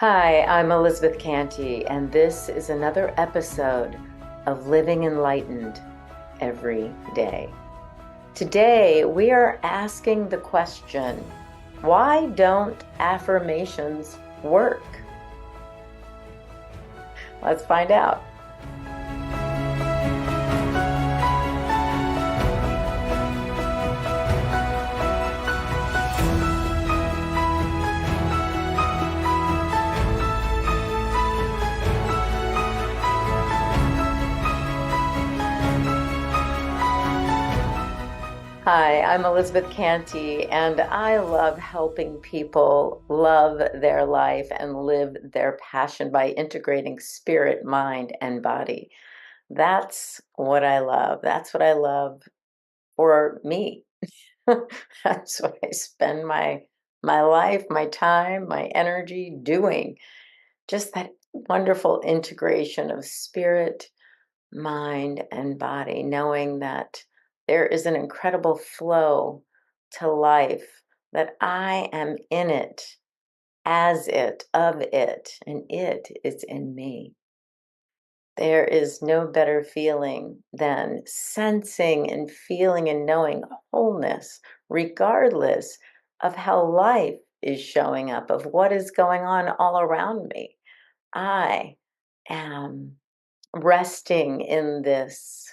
Hi, I'm Elizabeth Cantey, and this is another episode of Living Enlightened Every Day. Today, we are asking the question, why don't affirmations work? Let's find out. Hi, I'm Elizabeth Cantey, and I love helping people love their life and live their passion by integrating spirit, mind, and body. That's what I love. That's what I love for me. That's what I spend my life, my time, my energy doing. Just that wonderful integration of spirit, mind, and body, knowing that there is an incredible flow to life, that I am in it, as it, of it, and it is in me. There is no better feeling than sensing and feeling and knowing wholeness, regardless of how life is showing up, of what is going on all around me. I am resting in this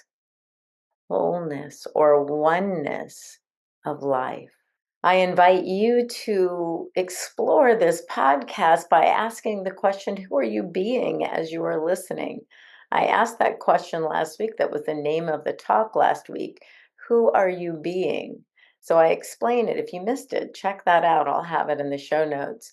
wholeness or oneness of life. I invite you to explore this podcast by asking the question, who are you being as you are listening? I asked that question last week. That was the name of the talk last week. Who are you being? So I explain it. If you missed it, check that out. I'll have it in the show notes.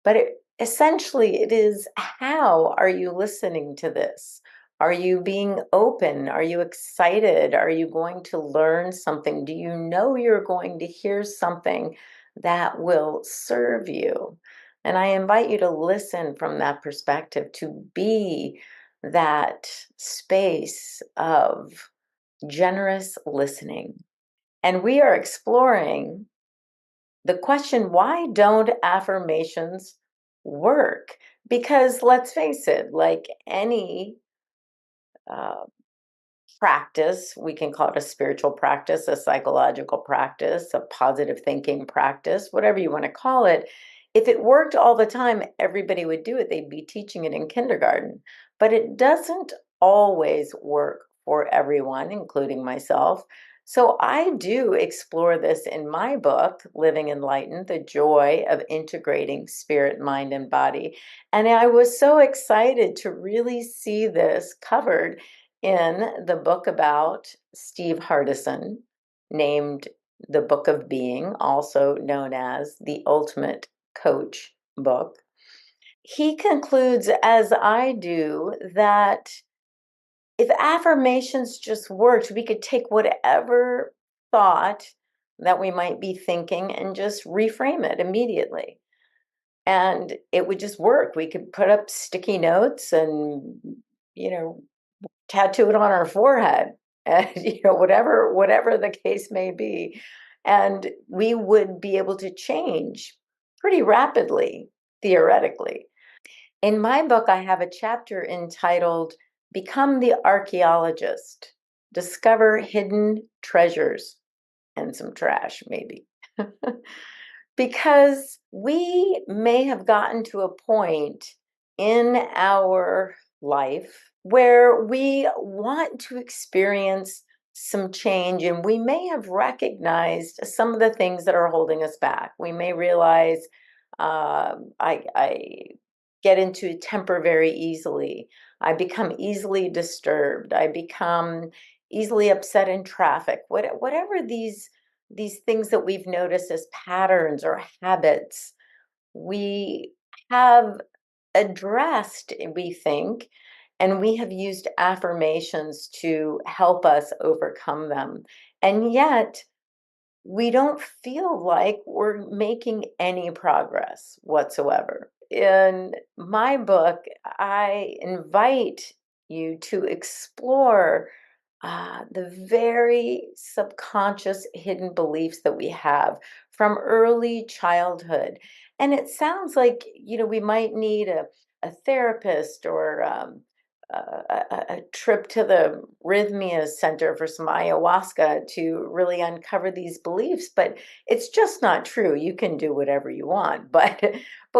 But essentially, it is, how are you listening to this? Are you being open? Are you excited? Are you going to learn something? Do you know you're going to hear something that will serve you? And I invite you to listen from that perspective, to be that space of generous listening. And we are exploring the question, why don't affirmations work? Because let's face it, like any uh, practice, we can call it a spiritual practice, a psychological practice, a positive thinking practice, whatever you want to call it. If it worked all the time, everybody would do it. They'd be teaching it in kindergarten. But it doesn't always work for everyone, including myself. So I do explore this in my book, Living Enlightened, The Joy of Integrating Spirit, Mind, and Body. And I was so excited to really see this covered in the book about Steve Hardison, named The Book of Being, also known as the Ultimate Coach book. He concludes, as I do, that if affirmations just worked, we could take whatever thought that we might be thinking and just reframe it immediately. And it would just work. We could put up sticky notes and, you know, tattoo it on our forehead, and whatever the case may be, and we would be able to change pretty rapidly, theoretically. In my book, I have a chapter entitled Become the Archaeologist, Discover Hidden Treasures and Some Trash, maybe. Because we may have gotten to a point in our life where we want to experience some change, and we may have recognized some of the things that are holding us back. We may realize, I get into temper very easily. I become easily disturbed. I become easily upset in traffic. Whatever these things that we've noticed as patterns or habits, we have addressed, we think, and we have used affirmations to help us overcome them. And yet, we don't feel like we're making any progress whatsoever. In my book, I invite you to explore the very subconscious hidden beliefs that we have from early childhood. And it sounds like, we might need a therapist or a trip to the Rhythmia Center for some ayahuasca to really uncover these beliefs, but it's just not true. You can do whatever you want, but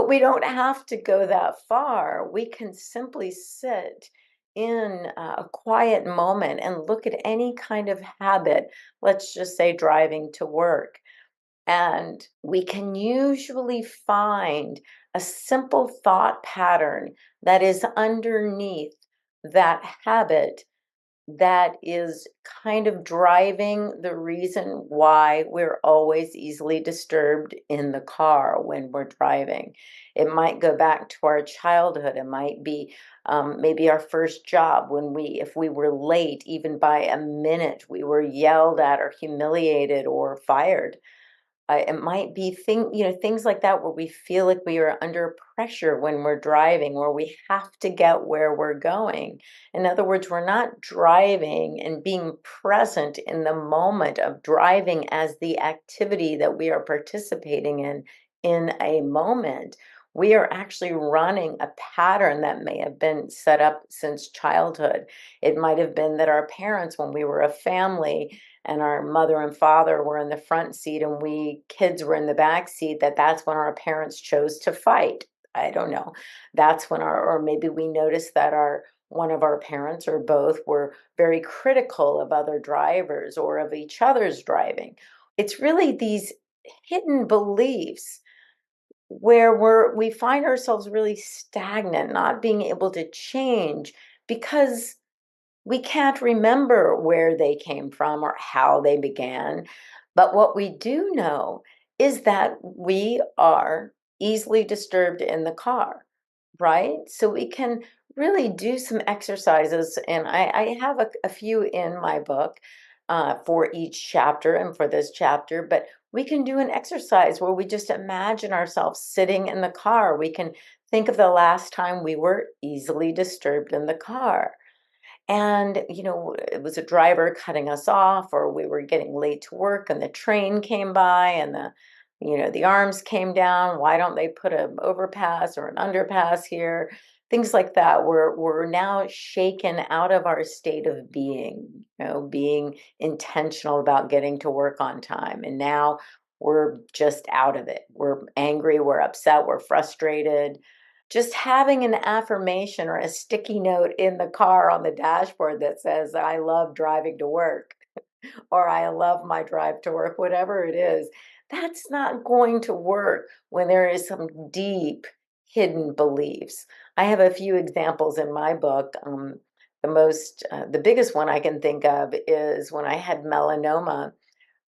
we don't have to go that far. We can simply sit in a quiet moment and look at any kind of habit, let's just say driving to work. And we can usually find a simple thought pattern that is underneath that habit that is kind of driving the reason why we're always easily disturbed in the car when we're driving. It might go back to our childhood. It might be maybe our first job when if we were late, even by a minute, we were yelled at or humiliated or fired. It might be things like that where we feel like we are under pressure when we're driving, where we have to get where we're going. In other words, we're not driving and being present in the moment of driving as the activity that we are participating in a moment. We are actually running a pattern that may have been set up since childhood. It might have been that our parents, when we were a family, and our mother and father were in the front seat and we kids were in the back seat, that's when our parents chose to fight. I don't know. That's when or maybe we noticed that our one of our parents or both were very critical of other drivers or of each other's driving. It's really these hidden beliefs where we find ourselves really stagnant, not being able to change because we can't remember where they came from or how they began, but what we do know is that we are easily disturbed in the car, right? So we can really do some exercises, and I have a few in my book for each chapter and for this chapter, but we can do an exercise where we just imagine ourselves sitting in the car. We can think of the last time we were easily disturbed in the car. And, it was a driver cutting us off, or we were getting late to work and the train came by and the arms came down. Why don't they put an overpass or an underpass here? Things like that. We're now shaken out of our state of being, being intentional about getting to work on time. And now we're just out of it. We're angry, we're upset, we're frustrated. Just having an affirmation or a sticky note in the car on the dashboard that says, I love driving to work, or I love my drive to work, whatever it is, that's not going to work when there is some deep hidden beliefs. I have a few examples in my book. The biggest one I can think of is when I had melanoma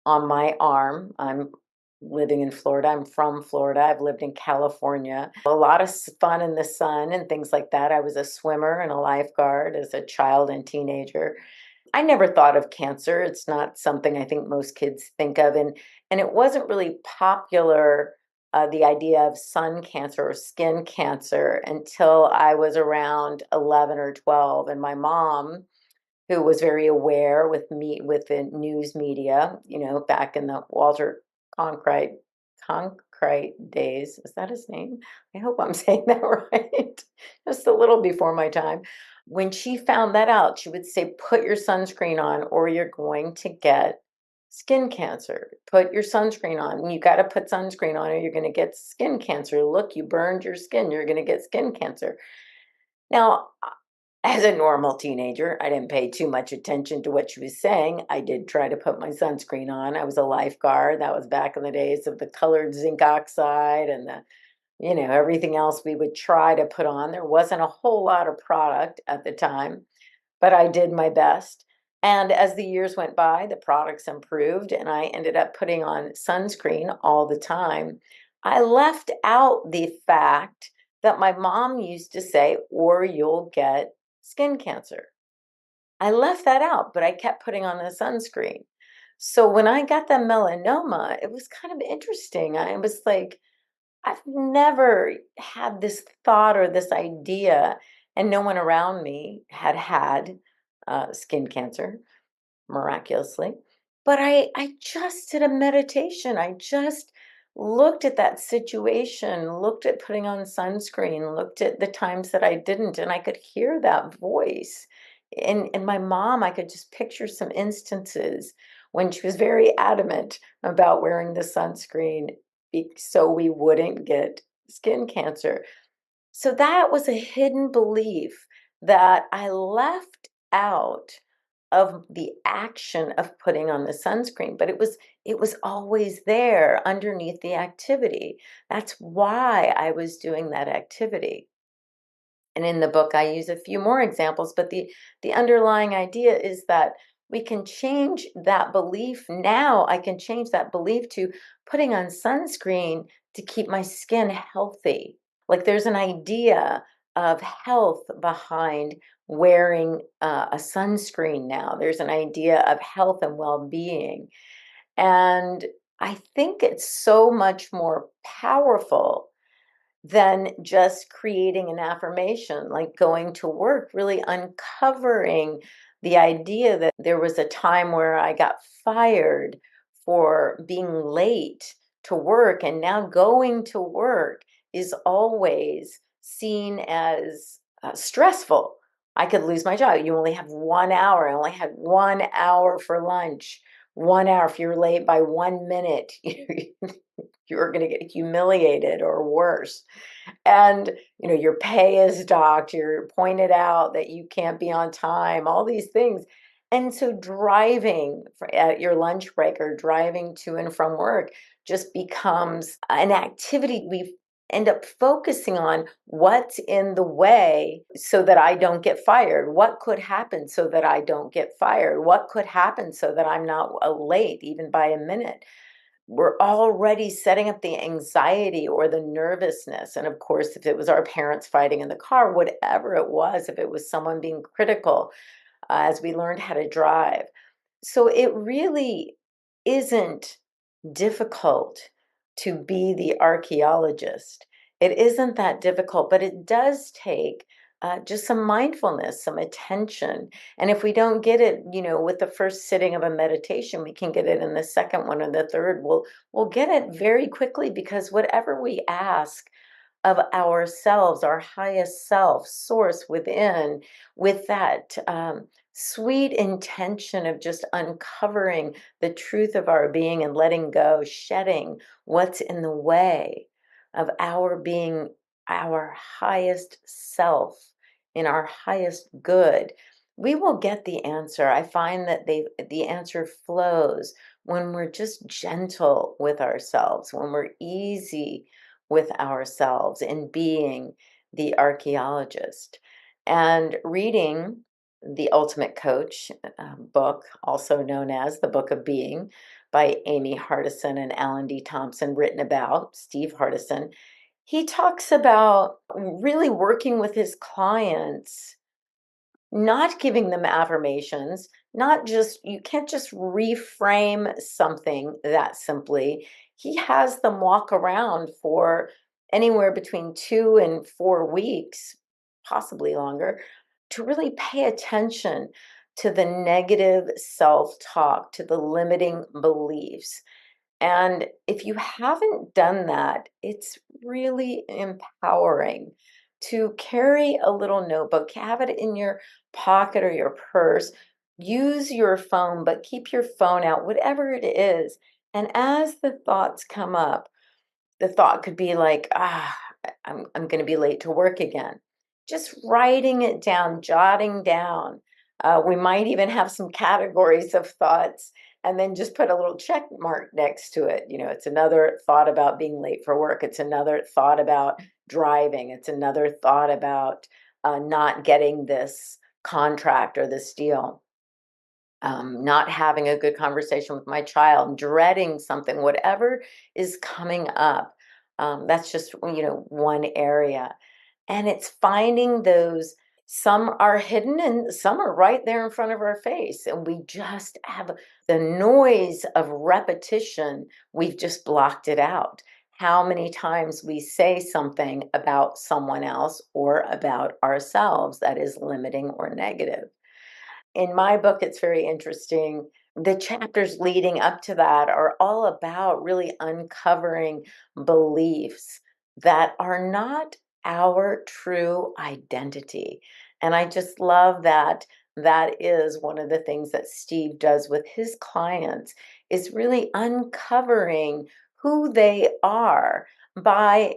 on my arm. I'm living in Florida. I'm from Florida. I've lived in California. A lot of fun in the sun and things like that. I was a swimmer and a lifeguard as a child and teenager. I never thought of cancer. It's not something I think most kids think of. And it wasn't really popular, the idea of sun cancer or skin cancer, until I was around 11 or 12. And my mom, who was very aware with the news media, back in the Walter Cronkite days. Is that his name? I hope I'm saying that right. Just a little before my time. When she found that out, she would say, put your sunscreen on or you're going to get skin cancer. Put your sunscreen on. You got to put sunscreen on or you're going to get skin cancer. Look, you burned your skin. You're going to get skin cancer. Now, as a normal teenager, I didn't pay too much attention to what she was saying. I did try to put my sunscreen on. I was a lifeguard. That was back in the days of the colored zinc oxide and everything else we would try to put on. There wasn't a whole lot of product at the time, but I did my best. And as the years went by, the products improved, and I ended up putting on sunscreen all the time. I left out the fact that my mom used to say, or you'll get skin cancer. I left that out, but I kept putting on the sunscreen. So when I got the melanoma, it was kind of interesting. I was like, I've never had this thought or this idea, and no one around me had skin cancer miraculously. But I just did a meditation. I just looked at that situation, looked at putting on sunscreen, looked at the times that I didn't, and I could hear that voice. And my mom, I could just picture some instances when she was very adamant about wearing the sunscreen so we wouldn't get skin cancer. So that was a hidden belief that I left out of the action of putting on the sunscreen, but it was always there underneath the activity. That's why I was doing that activity. And in the book, I use a few more examples, but the underlying idea is that we can change that belief. Now I can change that belief to putting on sunscreen to keep my skin healthy. Like there's an idea of health behind wearing a sunscreen now. There's an idea of health and well-being. And I think it's so much more powerful than just creating an affirmation, like going to work, really uncovering the idea that there was a time where I got fired for being late to work, and now going to work is always seen as stressful. I could lose my job. You only have 1 hour. I only had 1 hour for lunch. 1 hour. If you're late by 1 minute, you're going to get humiliated or worse. And your pay is docked, you're pointed out that you can't be on time, all these things. And so driving at your lunch break or driving to and from work just becomes an activity. We end up focusing on what's in the way so that I don't get fired. What could happen so that I don't get fired? What could happen so that I'm not late even by a minute? We're already setting up the anxiety or the nervousness. And of course, if it was our parents fighting in the car, whatever it was, if it was someone being critical, as we learned how to drive. So it really isn't difficult to be the archaeologist. It isn't that difficult, but it does take just some mindfulness, some attention. And if we don't get it, with the first sitting of a meditation, we can get it in the second one or the third. We'll get it very quickly, because whatever we ask of ourselves, our highest self, source within, with that sweet intention of just uncovering the truth of our being and letting go, shedding what's in the way of our being our highest self in our highest good, we will get the answer. I find that the answer flows when we're just gentle with ourselves, when we're easy with ourselves in being the archaeologist. And reading The Ultimate Coach book, also known as The Book of Being, by Amy Hardison and Alan D. Thompson, written about Steve Hardison, he talks about really working with his clients, not giving them affirmations, not just, you can't just reframe something that simply. He has them walk around for anywhere between 2 and 4 weeks, possibly longer, to really pay attention to the negative self talk, to the limiting beliefs. And if you haven't done that, it's really empowering to carry a little notebook, have it in your pocket or your purse. Use your phone, but keep your phone out, whatever it is. And as the thoughts come up, the thought could be like, I'm going to be late to work again. Just writing it down, jotting down. We might even have some categories of thoughts, and then just put a little check mark next to it. It's another thought about being late for work. It's another thought about driving. It's another thought about not getting this contract or this deal. Not having a good conversation with my child, dreading something, whatever is coming up. That's just, one area. And it's finding those, some are hidden and some are right there in front of our face. And we just have the noise of repetition, we've just blocked it out. How many times we say something about someone else or about ourselves that is limiting or negative. In my book, it's very interesting. The chapters leading up to that are all about really uncovering beliefs that are not our true identity. And I just love that that is one of the things that Steve does with his clients, is really uncovering who they are by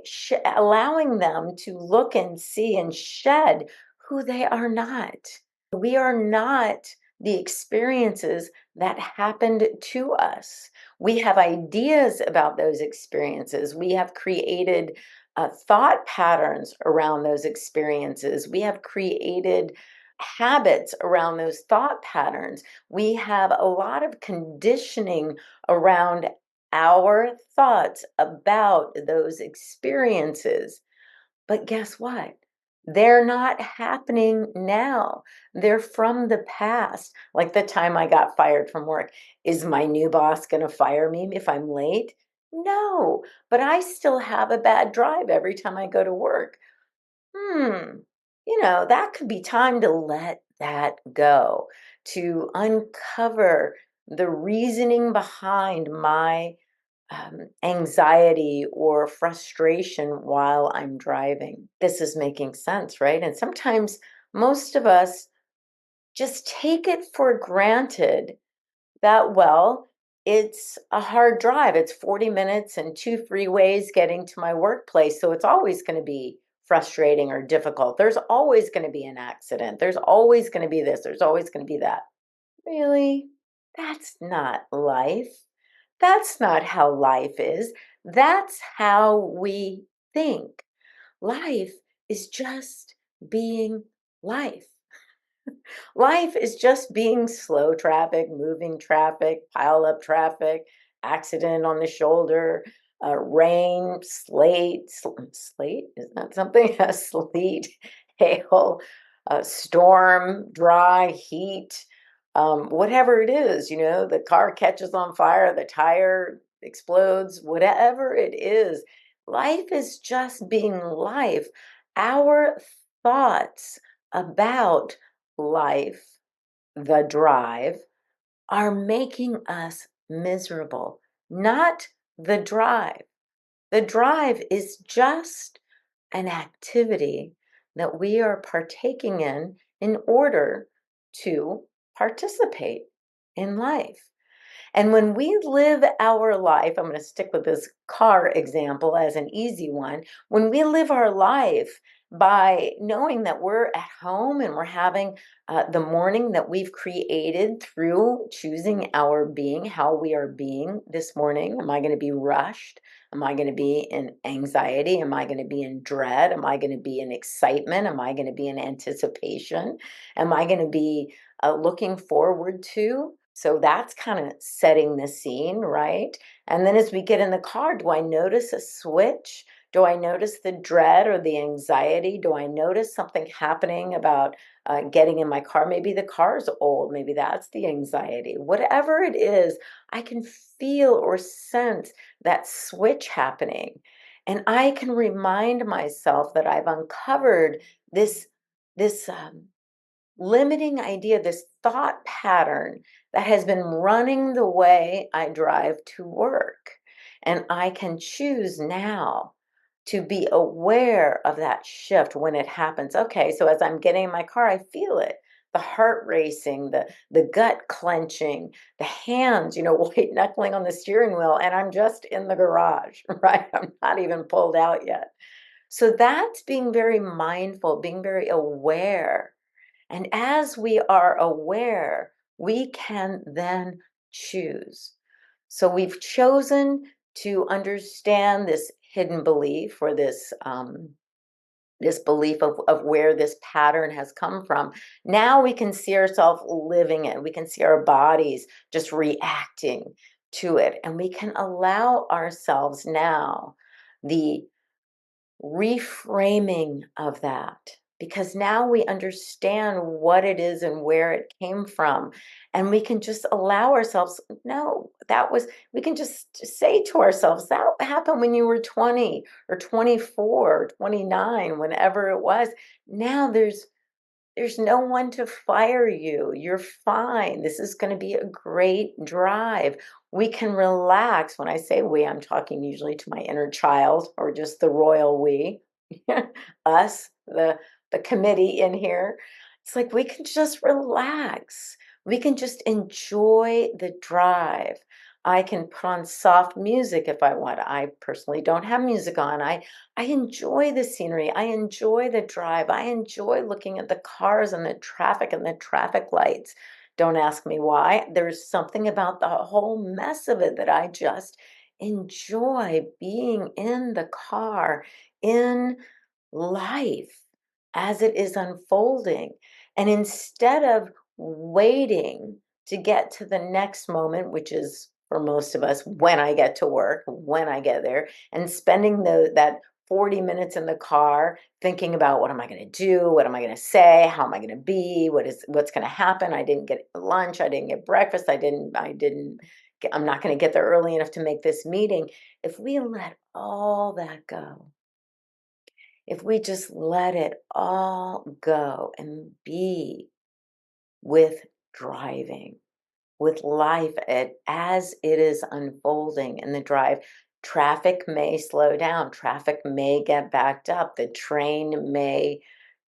allowing them to look and see and shed who they are not. We are not the experiences that happened to us. We have ideas about those experiences. We have created thought patterns around those experiences. We have created habits around those thought patterns. We have a lot of conditioning around our thoughts about those experiences. But guess what? They're not happening now. They're from the past. Like the time I got fired from work. Is my new boss going to fire me if I'm late? No, but I still have a bad drive every time I go to work. That could be time to let that go, to uncover the reasoning behind my anxiety or frustration while I'm driving. This is making sense, right? And sometimes most of us just take it for granted that, well, it's a hard drive. It's 40 minutes and two freeways getting to my workplace. So it's always going to be frustrating or difficult. There's always going to be an accident. There's always going to be this. There's always going to be that. Really? That's not life. That's not how life is. That's how we think. Life is just being life. Life is just being slow traffic, moving traffic, pile up traffic, accident on the shoulder, rain, slate, is that something? Sleet, hail, storm, dry, heat, whatever it is, the car catches on fire, the tire explodes, whatever it is. Life is just being life. Our thoughts about life, the drive, are making us miserable, not the drive. The drive is just an activity that we are partaking in order to participate in life. And when we live our life, I'm going to stick with this car example as an easy one. When we live our life by knowing that we're at home and we're having the morning that we've created through choosing our being, how we are being this morning. Am I going to be rushed? Am I going to be in anxiety? Am I going to be in dread? Am I going to be in excitement? Am I going to be in anticipation? Am I going to be looking forward to? So that's kind of setting the scene, right? And then as we get in the car, do I notice a switch? Do I notice the dread or the anxiety? Do I notice something happening about getting in my car? Maybe the car's old. Maybe that's the anxiety. Whatever it is, I can feel or sense that switch happening. And I can remind myself that I've uncovered this limiting idea, this thought pattern that has been running the way I drive to work. And I can choose now to be aware of that shift when it happens. Okay, so as I'm getting in my car, I feel it. The heart racing, the gut clenching, the hands, white knuckling on the steering wheel, and I'm just in the garage, right? I'm not even pulled out yet. So that's being very mindful, being very aware, and as we are aware, we can then choose. So we've chosen to understand this hidden belief, or this belief of where this pattern has come from. Now we can see ourselves living it. We can see our bodies just reacting to it. And we can allow ourselves now the reframing of that, because now we understand what it is and where it came from, and we can just allow ourselves, no, that was, we can just say to ourselves, that happened when you were 20 or 24 or 29, whenever it was. Now there's no one to fire you. You're fine. This is going to be a great drive. We can relax. When I say we, I'm talking usually to my inner child, or just the royal we, us, the committee in here. It's like we can just relax. We can just enjoy the drive. I can put on soft music if I want. I personally don't have music on. I enjoy the scenery. I enjoy the drive. I enjoy looking at the cars and the traffic lights. Don't ask me why. There's something about the whole mess of it that I just enjoy, being in the car, in life as it is unfolding. And instead of waiting to get to the next moment, which is for most of us when I get to work, when I get there, and spending that 40 minutes in the car thinking about, what am I going to do? What am I going to say? How am I going to be? What's going to happen? I didn't get lunch. I didn't get breakfast. I'm not going to get there early enough to make this meeting. If we let all that go, if we just let it all go and be with driving, with life as it is unfolding in the drive, traffic may slow down, traffic may get backed up, the train may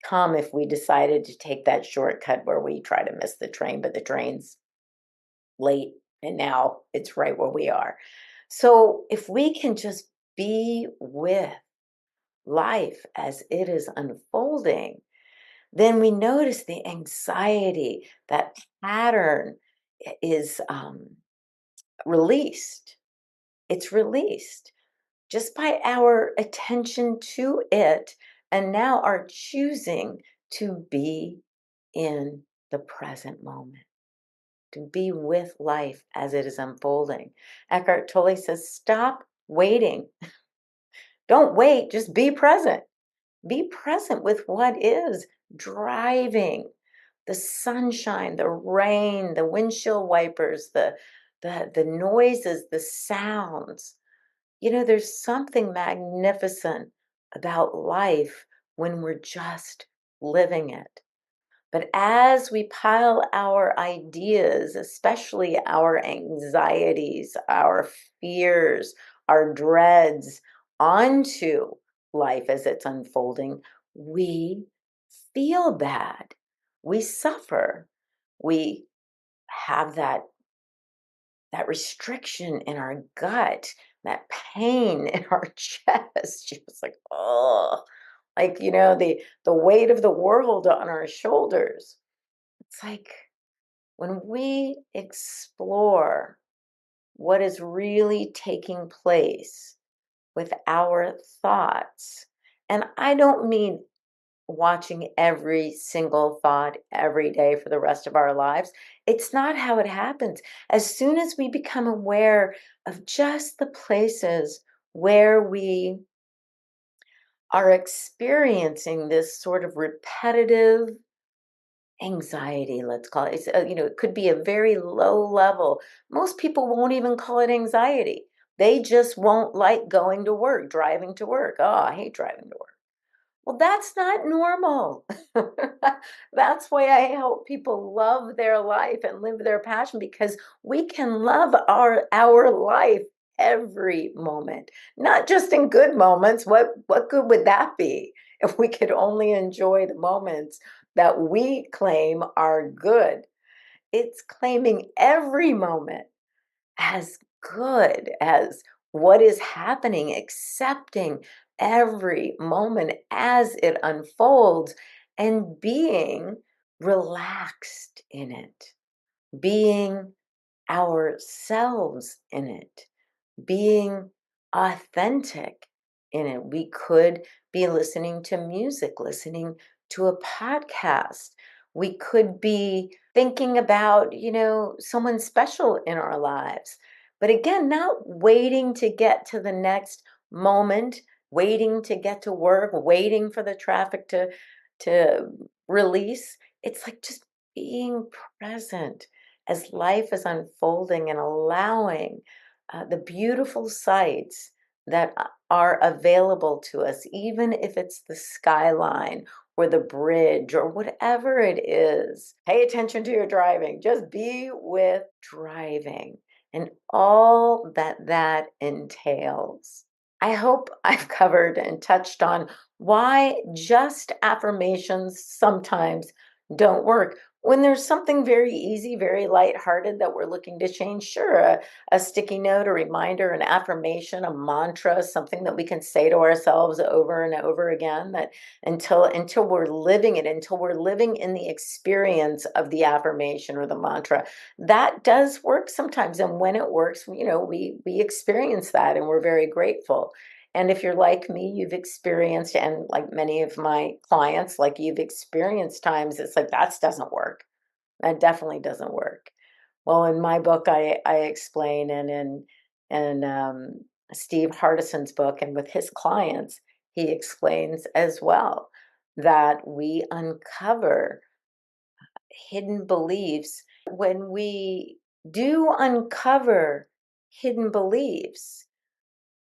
come if we decided to take that shortcut where we try to miss the train, but the train's late and now it's right where we are. So if we can just be with life as it is unfolding, then we notice the anxiety, that pattern is released. It's released just by our attention to it, and now our choosing to be in the present moment, to be with life as it is unfolding. Eckhart Tolle says, stop waiting. Don't wait, just be present. Be present with what is driving, the sunshine, the rain, the windshield wipers, the noises, the sounds. There's something magnificent about life when we're just living it. But as we pile our ideas, especially our anxieties, our fears, our dreads onto life as it's unfolding, we feel bad. We suffer. We have that restriction in our gut, that pain in our chest. Just like, oh, like, the weight of the world on our shoulders. It's like when we explore what is really taking place with our thoughts, and I don't mean watching every single thought every day for the rest of our lives. It's not how it happens. As soon as we become aware of just the places where we are experiencing this sort of repetitive anxiety, let's call it. It could be a very low level. Most people won't even call it anxiety. They just won't like going to work, driving to work. Oh, I hate driving to work. Well, that's not normal. That's why I help people love their life and live their passion, because we can love our life every moment, not just in good moments. What good would that be if we could only enjoy the moments that we claim are good? It's claiming every moment as good as what is happening, accepting every moment as it unfolds, and being relaxed in it, being ourselves in it, being authentic in it. We could be listening to music, listening to a podcast. We could be thinking about, someone special in our lives. But again, not waiting to get to the next moment, waiting to get to work, waiting for the traffic to release. It's like just being present as life is unfolding and allowing the beautiful sights that are available to us, even if it's the skyline or the bridge or whatever it is. Pay attention to your driving. Just be with driving and all that that entails. I hope I've covered and touched on why just affirmations sometimes don't work. When there's something very easy, very lighthearted that we're looking to change, sure, a sticky note, a reminder, an affirmation, a mantra, something that we can say to ourselves over and over again that until we're living it, until we're living in the experience of the affirmation or the mantra, that does work sometimes. And when it works, we experience that and we're very grateful. And if you're like me, you've experienced, and like many of my clients, like you've experienced times it's like that doesn't work. That definitely doesn't work. Well, in my book, I explain, and in Steve Hardison's book, and with his clients, he explains as well that we uncover hidden beliefs. When we do uncover hidden beliefs,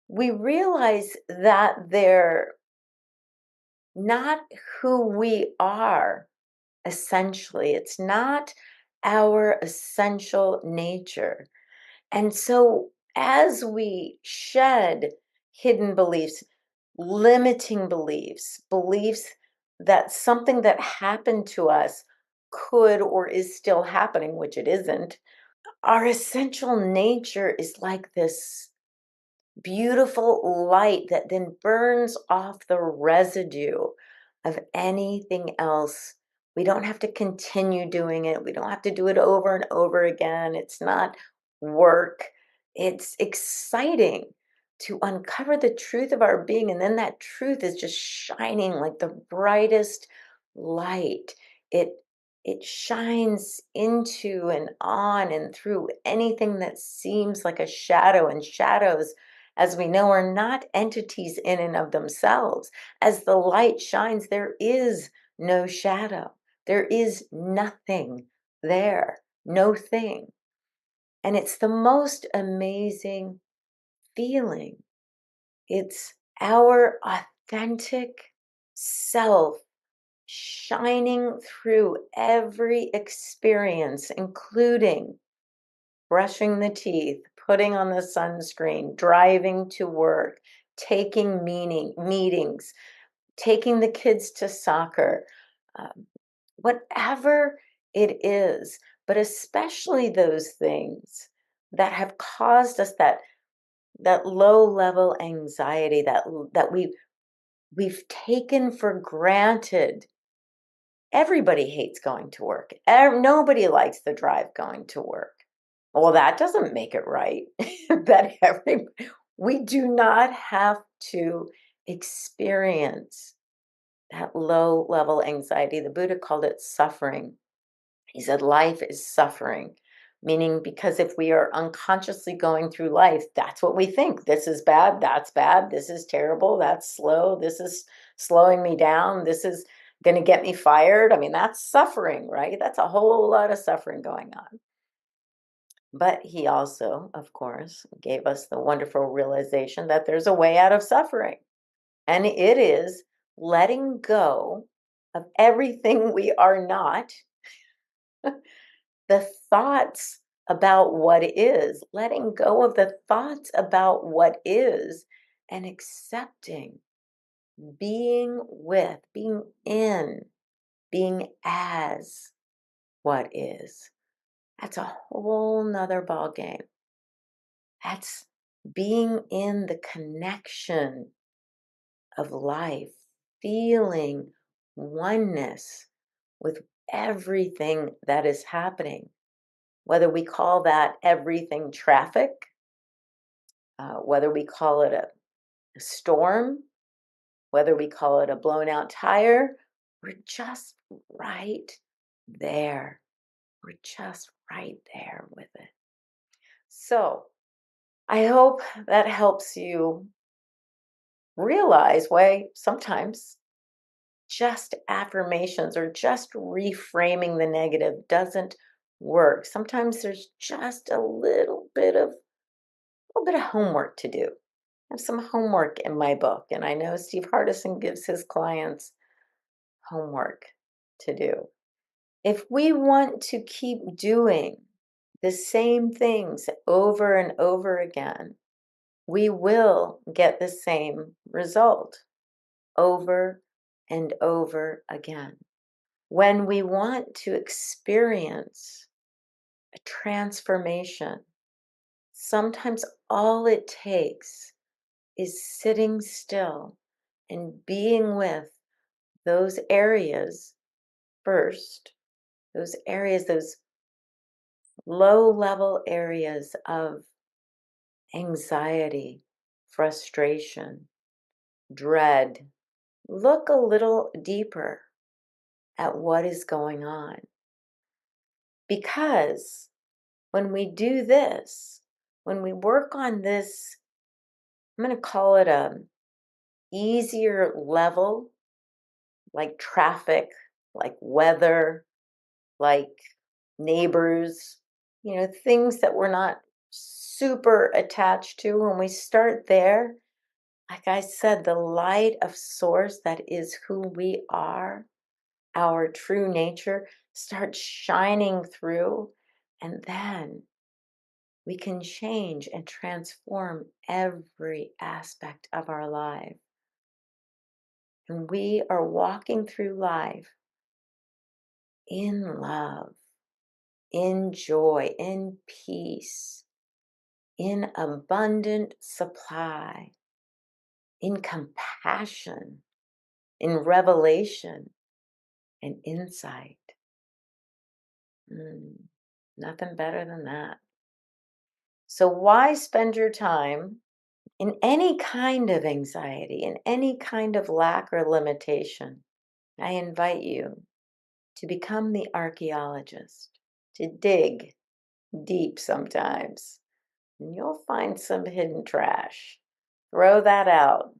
we realize that they're not who we are essentially. It's not our essential nature. And so, as we shed hidden beliefs, limiting beliefs, beliefs that something that happened to us could or is still happening, which it isn't, our essential nature is like this beautiful light that then burns off the residue of anything else. We don't have to continue doing it. We don't have to do it over and over again. It's not work. It's exciting to uncover the truth of our being. And then that truth is just shining like the brightest light. It it shines into and on and through anything that seems like a shadow, and shadows, as we know, are not entities in and of themselves. As the light shines, there is no shadow. There is nothing there, no thing. And it's the most amazing feeling. It's our authentic self shining through every experience, including brushing the teeth, putting on the sunscreen, driving to work, taking meetings, taking the kids to soccer, um, whatever it is, but especially those things that have caused us that low level anxiety that we've taken for granted. Everybody hates going to work. Nobody likes the drive going to work. Well, that doesn't make it right. that every We do not have to experience that low level anxiety. The Buddha called it suffering. He said life is suffering, meaning because if we are unconsciously going through life, that's what we think. This is bad, this is terrible, that's slow, this is slowing me down, this is going to get me fired. I mean, that's suffering, right? That's a whole lot of suffering going on. But he also, of course, gave us the wonderful realization that there's a way out of suffering, and it is letting go of everything we are not, the thoughts about what is, letting go of the thoughts about what is, and accepting, being with, being in, being as what is. That's a whole nother ball game. That's being in the connection of life, feeling oneness with everything that is happening, whether we call that everything traffic, whether we call it a storm, whether we call it a blown out tire, we're just right there. We're just right there with it. So I hope that helps you realize why sometimes just affirmations or just reframing the negative doesn't work. Sometimes there's just a little bit of homework to do. I have some homework in my book, and I know Steve Hardison gives his clients homework to do. If we want to keep doing the same things over and over again, we will get the same result over and over again. When we want to experience a transformation, sometimes all it takes is sitting still and being with those areas first, those low level areas of anxiety, frustration, dread. Look a little deeper at what is going on. Because when we do this, when we work on this, I'm going to call it a easier level, like traffic, like weather, like neighbors, things that we're not super attached to. When we start there, like I said, the light of source that is who we are, our true nature, starts shining through, and then we can change and transform every aspect of our life. And we are walking through life in love, in joy, in peace, in abundant supply, in compassion, in revelation and insight. Nothing better than that. So why spend your time in any kind of anxiety, in any kind of lack or limitation? I invite you to become the archaeologist, to dig deep sometimes, and you'll find some hidden trash. Throw that out,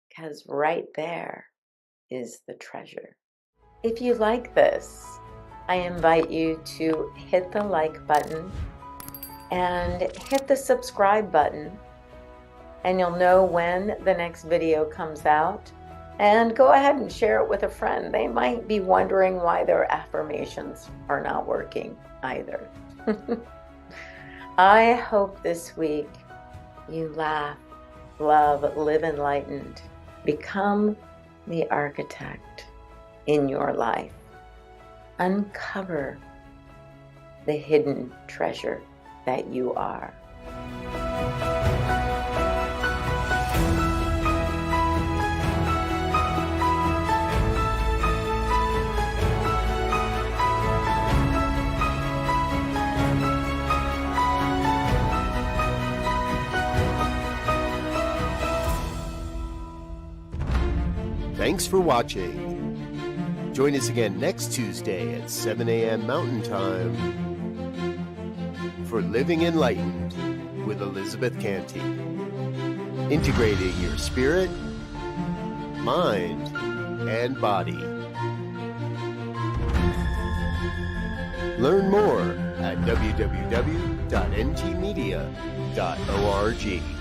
because right there is the treasure. If you like this, I invite you to hit the like button and hit the subscribe button, and you'll know when the next video comes out. And go ahead and share it with a friend. They might be wondering why their affirmations are not working either. I hope this week you laugh, love, live enlightened. Become the architect in your life. Uncover the hidden treasure that you are. Thanks for watching. Join us again next Tuesday at 7 a.m. Mountain Time for Living Enlightened with Elizabeth Cantey. Integrating your spirit, mind, and body. Learn more at www.ntmedia.org.